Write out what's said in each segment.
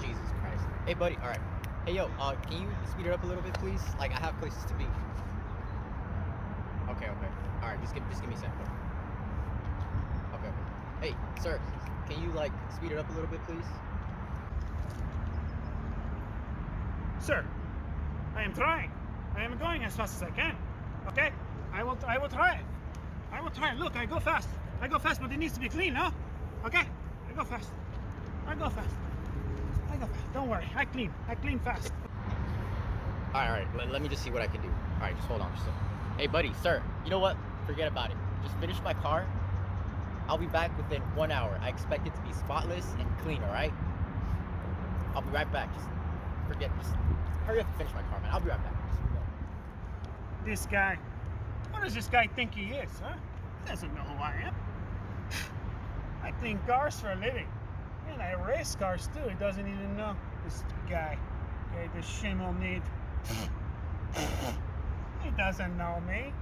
Jesus Christ. Hey, buddy. All right. Hey, yo. Can you speed it up a little bit, please? Like, I have places to be. Okay. All right. Just give me a second. Okay. Hey, sir. Can you like speed it up a little bit, please? Sir, I am trying. I am going as fast as I can. Okay? I will try it. I will try. Look, I go fast, but it needs to be clean, no? Okay? I go fast. Don't worry. I clean fast. All right. Let me just see what I can do. All right. Just hold on. Hey, buddy, sir. You know what? Forget about it. Just finish my car. I'll be back within 1 hour. I expect it to be spotless and clean, all right? I'll be right back. Just hurry up and finish my car, man. I'll be right back. This guy. What does this guy think he is, huh? He doesn't know who I am. I clean cars for a living. And I race cars too. He doesn't even know. This guy. Okay, this shame will need. He doesn't know me.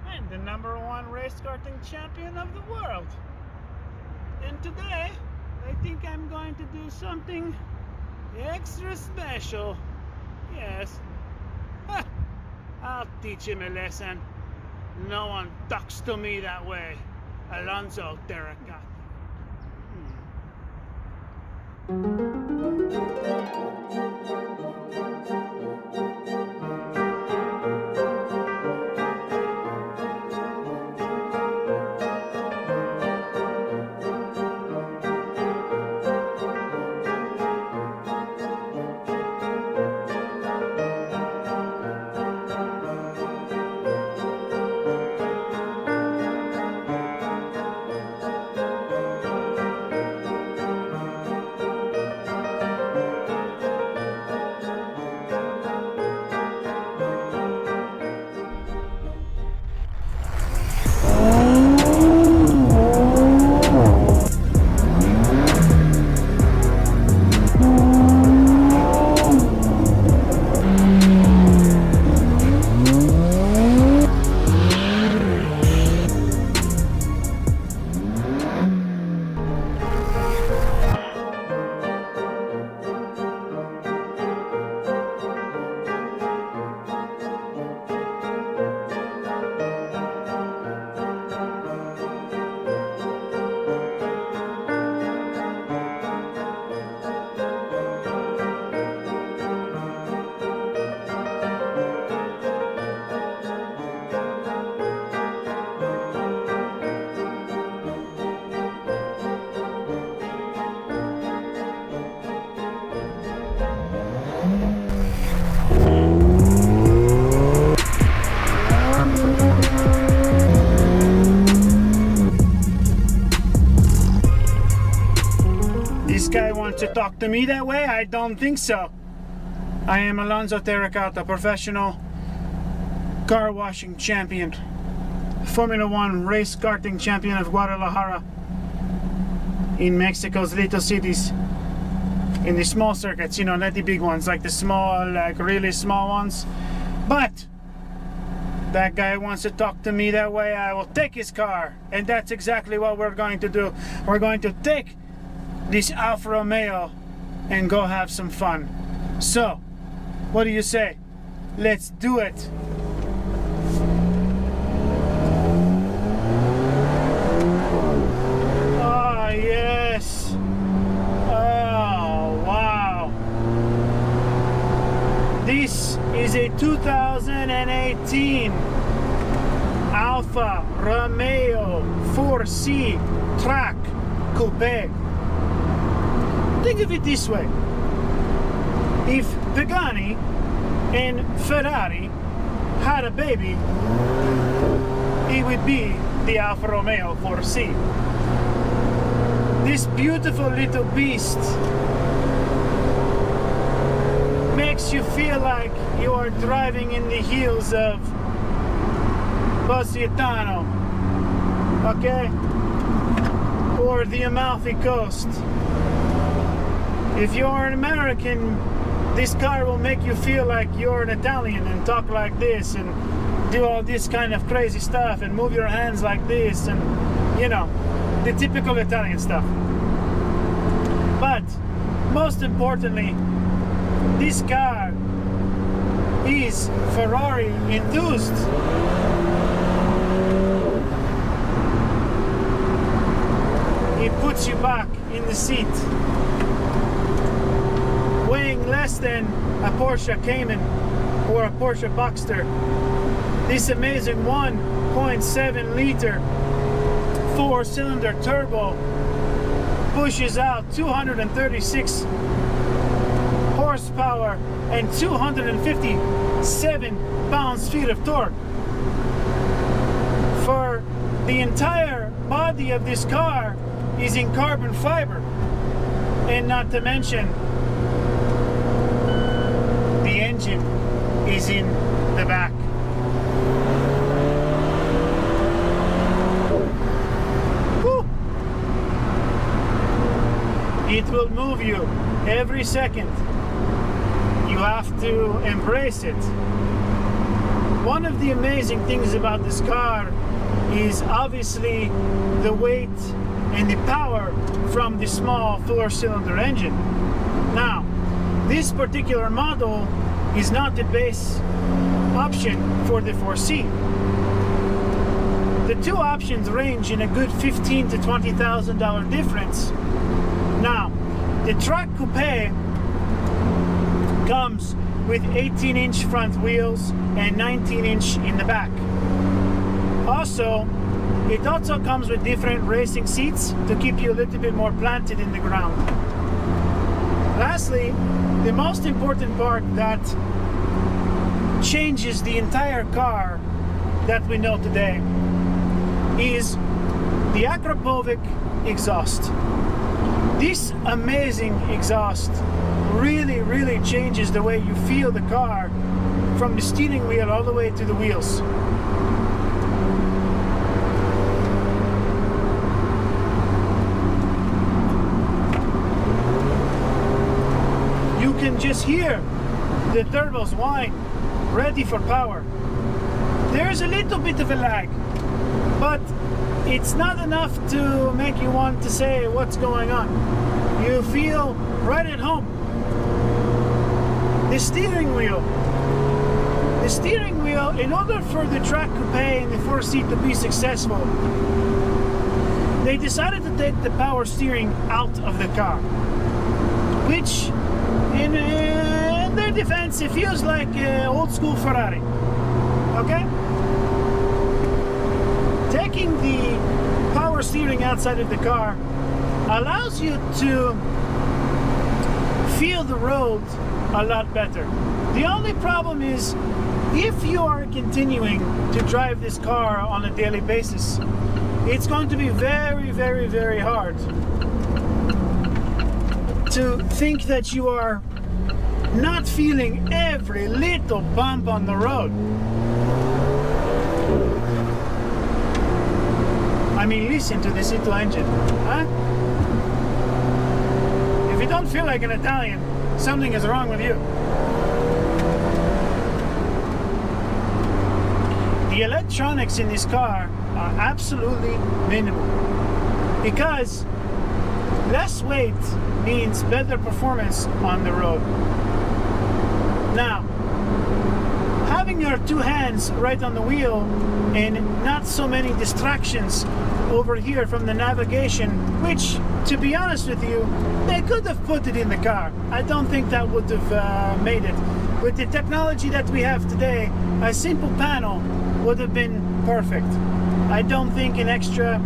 I'm the #1 race karting champion of the world. And today, I think I'm going to do something extra special. Yes. I'll teach him a lesson. No one talks to me that way. Alonso Terracotta. This guy wants to talk to me that way? I don't think so. I am Alonso Terracotta, professional car washing champion, Formula 1 race karting champion of Guadalajara, in Mexico's little cities, in the small circuits, you know, not the big ones, like the small, like really small ones. But that guy wants to talk to me that way, I will take his car. And that's exactly what we're going to do. We're going to take this Alfa Romeo and go have some fun. So, what do you say? Let's do it. Oh, yes. Oh, wow. This is a 2018 Alfa Romeo 4C Track Coupe. Think of it this way. If Pagani and Ferrari had a baby, it would be the Alfa Romeo 4C. This beautiful little beast makes you feel like you are driving in the heels of Positano, okay? Or the Amalfi Coast. If you're an American, this car will make you feel like you're an Italian and talk like this and do all this kind of crazy stuff and move your hands like this and, you know, the typical Italian stuff. But most importantly, this car is Ferrari enthused. It puts you back in the seat, weighing less than a Porsche Cayman or a Porsche Boxster. This amazing 1.7 liter 4-cylinder turbo pushes out 236 horsepower and 257 pounds-feet of torque. For the entire body of this car is in carbon fiber, and not to mention the engine is in the back. Woo. It will move you every second. You have to embrace it. One of the amazing things about this car is obviously the weight and the power from the small 4-cylinder engine. Now, this particular model is not the base option for the 4C. The two options range in a good $15,000 to $20,000 difference. Now, the Track Coupe comes with 18-inch front wheels and 19-inch in the back. Also, it also comes with different racing seats to keep you a little bit more planted in the ground. Lastly, the most important part that changes the entire car that we know today is the Akrapovic exhaust. This amazing exhaust really changes the way you feel the car from the steering wheel all the way to the wheels. You can just hear the turbos whine, ready for power. There's a little bit of a lag, but it's not enough to make you want to say what's going on. You feel right at home. The steering wheel, in order for the Track Coupe and the 4C to be successful, they decided to take the power steering out of the car, which in their defense, it feels like old school Ferrari. Okay? Taking the power steering outside of the car allows you to feel the road a lot better. The only problem is, if you are continuing to drive this car on a daily basis, it's going to be very hard to think that you are not feeling every little bump on the road. I mean, listen to this little engine, huh? If you don't feel like an Italian, something is wrong with you. The electronics in this car are absolutely minimal, because less weight means better performance on the road. Now, having your two hands right on the wheel and not so many distractions over here from the navigation, which, to be honest with you, they could have put it in the car. I don't think that would have made it. With the technology that we have today, a simple panel would have been perfect. I don't think an extra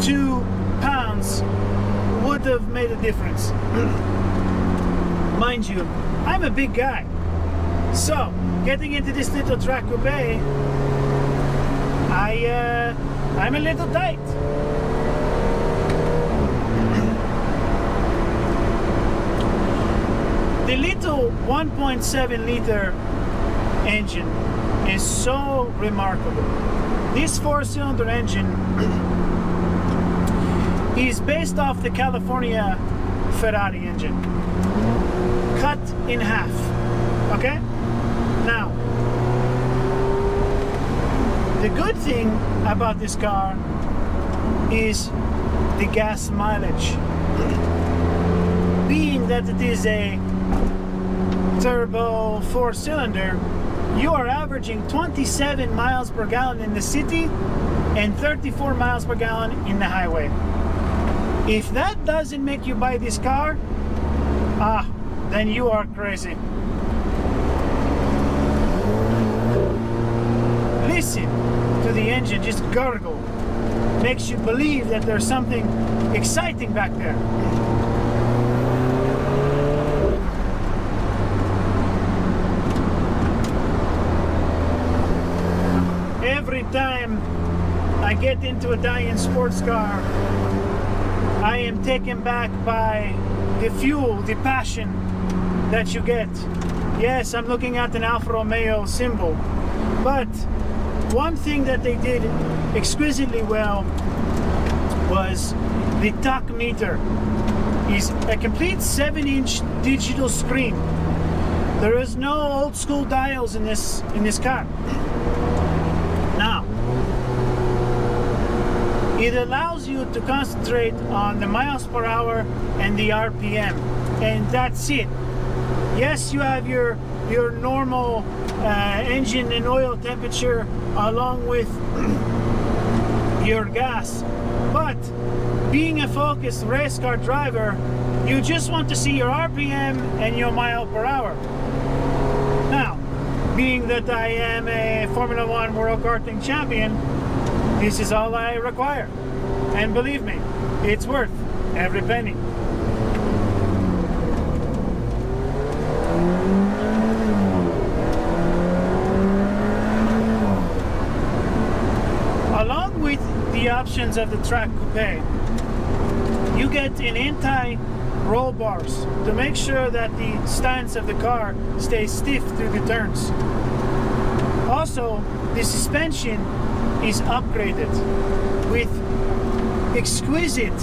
2 pounds would have made a difference. Mind you, I'm a big guy, so getting into this little Track Coupe, I'm a little tight. The little 1.7 liter engine is so remarkable. This 4-cylinder engine is based off the California Ferrari engine, cut in half. Okay? Now, the good thing about this car is the gas mileage. Being considering that it is a turbo 4-cylinder, you are averaging 27 miles per gallon in the city and 34 miles per gallon in the highway. If that doesn't make you buy this car, then you are crazy. Listen to the engine just gurgle. Makes you believe that there's something exciting back there. Every time I get into a Italian sports car, I am taken back by the fuel, the passion that you get. Yes, I'm looking at an Alfa Romeo symbol, but one thing that they did exquisitely well was the tach meter. Is a complete 7-inch digital screen. There is no old school dials in this car. Now, it allows you to concentrate on the miles per hour and the RPM, and that's it. Yes, you have your normal engine and oil temperature along with your gas, but being a focused race car driver, you just want to see your RPM and your mile per hour. Now, being that I am a Formula One World Karting Champion, this is all I require. And believe me, it's worth every penny. Along with the options of the Track Coupe, you get an anti-roll bars to make sure that the stance of the car stays stiff through the turns. Also, the suspension is upgraded with exquisite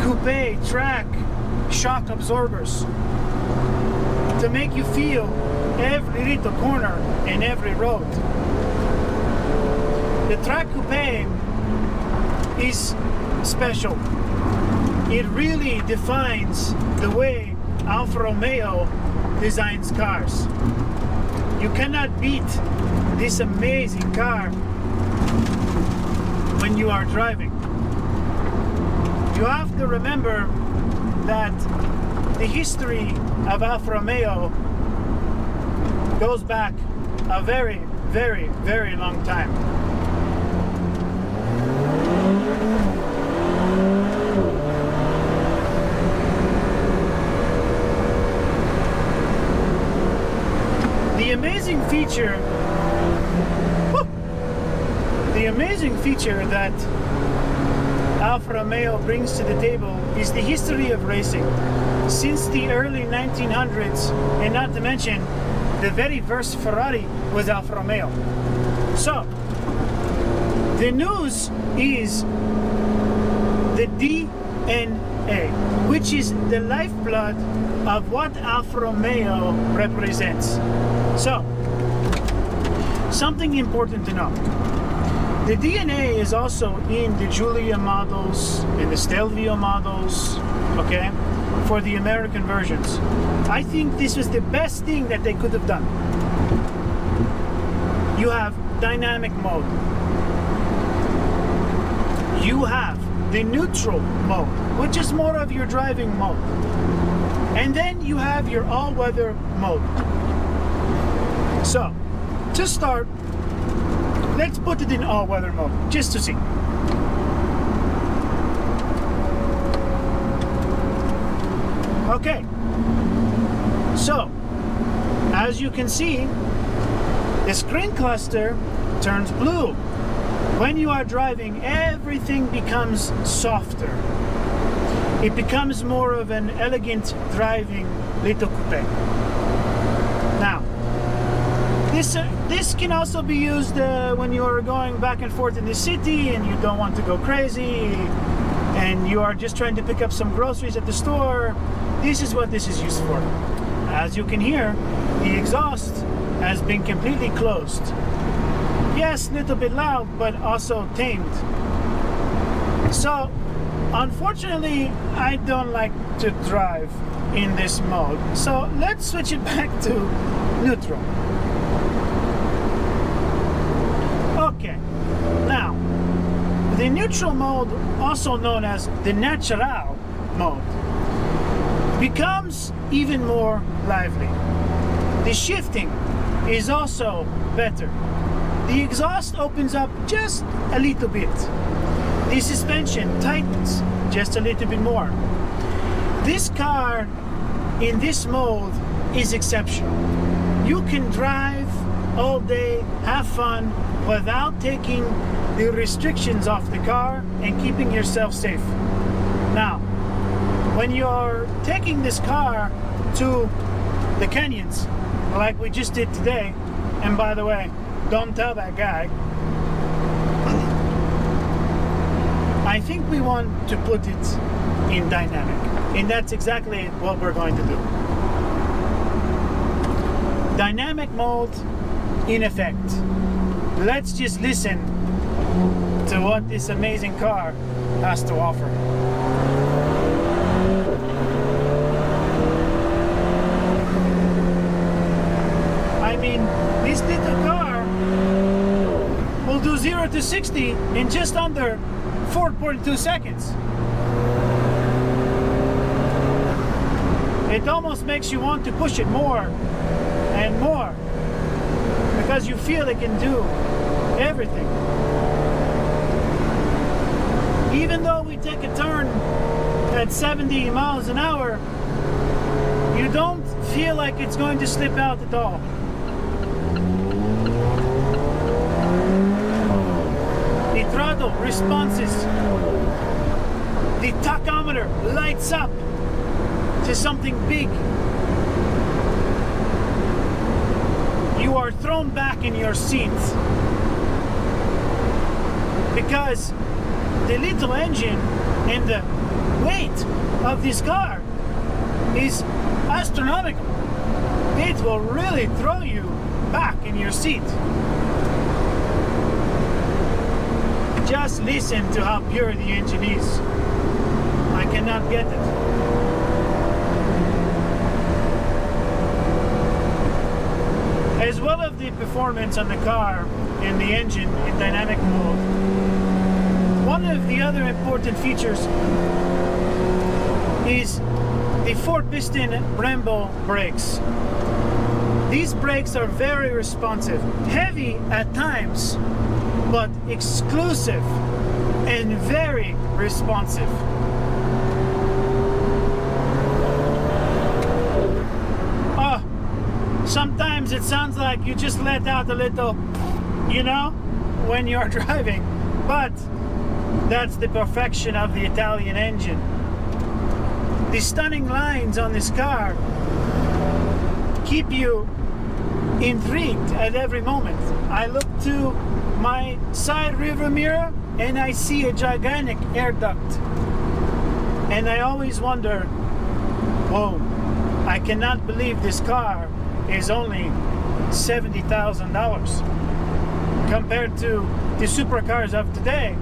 coupe track shock absorbers to make you feel every little corner and every road. The Track Coupe is special. It really defines the way Alfa Romeo designs cars. You cannot beat this amazing car when you are driving. You have to remember that the history of Alfa Romeo goes back a very, very, very long time. The amazing feature that Alfa Romeo brings to the table is the history of racing since the early 1900s, and not to mention the very first Ferrari was Alfa Romeo. So the news is the DNA, which is the lifeblood of what Alfa Romeo represents. So, something important to know. The DNA is also in the Giulia models, in the Stelvio models, okay, for the American versions. I think this was the best thing that they could have done. You have dynamic mode. You have the neutral mode, which is more of your driving mode. And then you have your all-weather mode. So, to start, let's put it in all-weather mode, just to see. Okay, so, as you can see, the screen cluster turns blue. When you are driving, everything becomes softer. It becomes more of an elegant driving little coupe. Now, this can also be used when you are going back and forth in the city and you don't want to go crazy and you are just trying to pick up some groceries at the store. This is what this is used for. As you can hear, the exhaust has been completely closed. Yes, a little bit loud, but also tamed. So, Unfortunately, I don't like to drive in this mode, so let's switch it back to neutral. Okay, now the neutral mode, also known as the natural mode, becomes even more lively. The shifting is also better. The exhaust opens up just a little bit. The suspension tightens just a little bit more. This car in this mode is exceptional. You can drive all day, have fun, without taking the restrictions off the car and keeping yourself safe. Now, when you're taking this car to the canyons, like we just did today, and by the way, don't tell that guy, I think we want to put it in dynamic, and that's exactly what we're going to do. Dynamic mode in effect. Let's just listen to what this amazing car has to offer. I mean, this little car will do 0 to 60 in just under 4.2 seconds. It almost makes you want to push it more and more, because you feel it can do everything. Even though we take a turn at 70 miles an hour, you don't feel like it's going to slip out at all. The throttle responses. The tachometer lights up to something big. You are thrown back in your seat because the little engine and the weight of this car is astronomical. It will really throw you back in your seat. Just listen to how pure the engine is. I cannot get it. As well as the performance on the car and the engine in dynamic mode, one of the other important features is the 4-piston Brembo brakes. These brakes are very responsive, heavy at times, but exclusive and very responsive. Sometimes it sounds like you just let out a little, you know, when you're driving, but that's the perfection of the Italian engine. The stunning lines on this car keep you intrigued at every moment. I look to my side rearview mirror and I see a gigantic air duct, and I always wonder, whoa, I cannot believe this car is only $70,000 compared to the supercars of today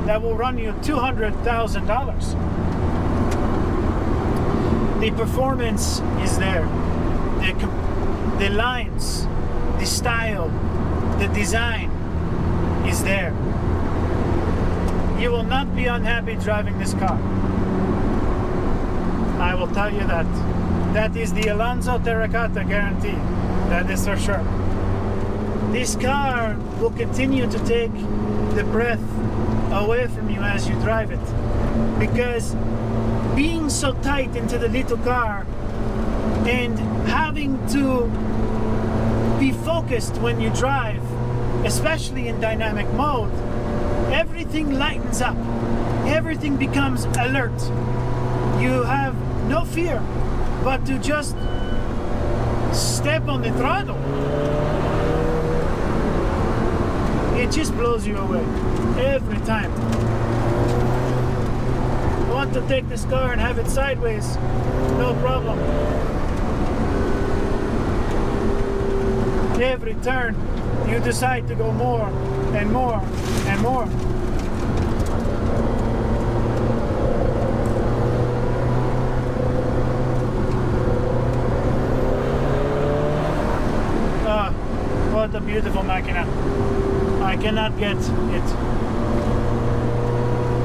that will run you $200,000. The performance is there, the lines, the style, the design is there. You will not be unhappy driving this car. I will tell you that. That is the Alonso Terracotta guarantee. That is for sure. This car will continue to take the breath away from you as you drive it, because being so tight into the little car and having to be focused when you drive, especially in dynamic mode, everything lightens up. Everything becomes alert. You have no fear but to just step on the throttle. It just blows you away every time. I want to take this car and have it sideways, no problem. Every turn you decide to go more and more and more. What a beautiful machina. I cannot get it.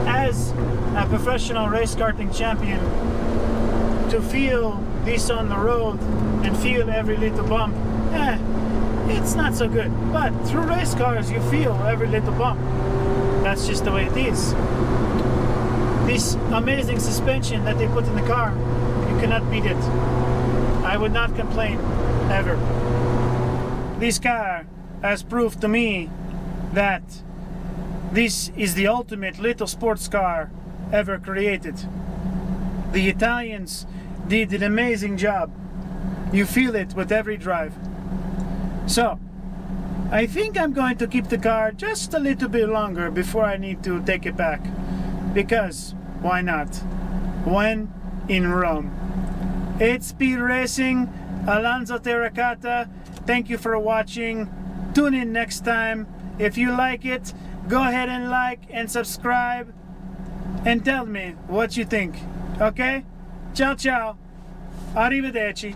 As a professional race karting champion, to feel this on the road and feel every little bump, it's not so good. But through race cars, you feel every little bump. That's just the way it is. This amazing suspension that they put in the car, you cannot beat it. I would not complain, ever. This car has proved to me that this is the ultimate little sports car ever created. The Italians did an amazing job. You feel it with every drive. So, I think I'm going to keep the car just a little bit longer before I need to take it back. Because, why not? When in Rome. It's Speed Racing, Alonso Terracotta. Thank you for watching. Tune in next time. If you like it, go ahead and like and subscribe. And tell me what you think. Okay? Ciao ciao. Arrivederci.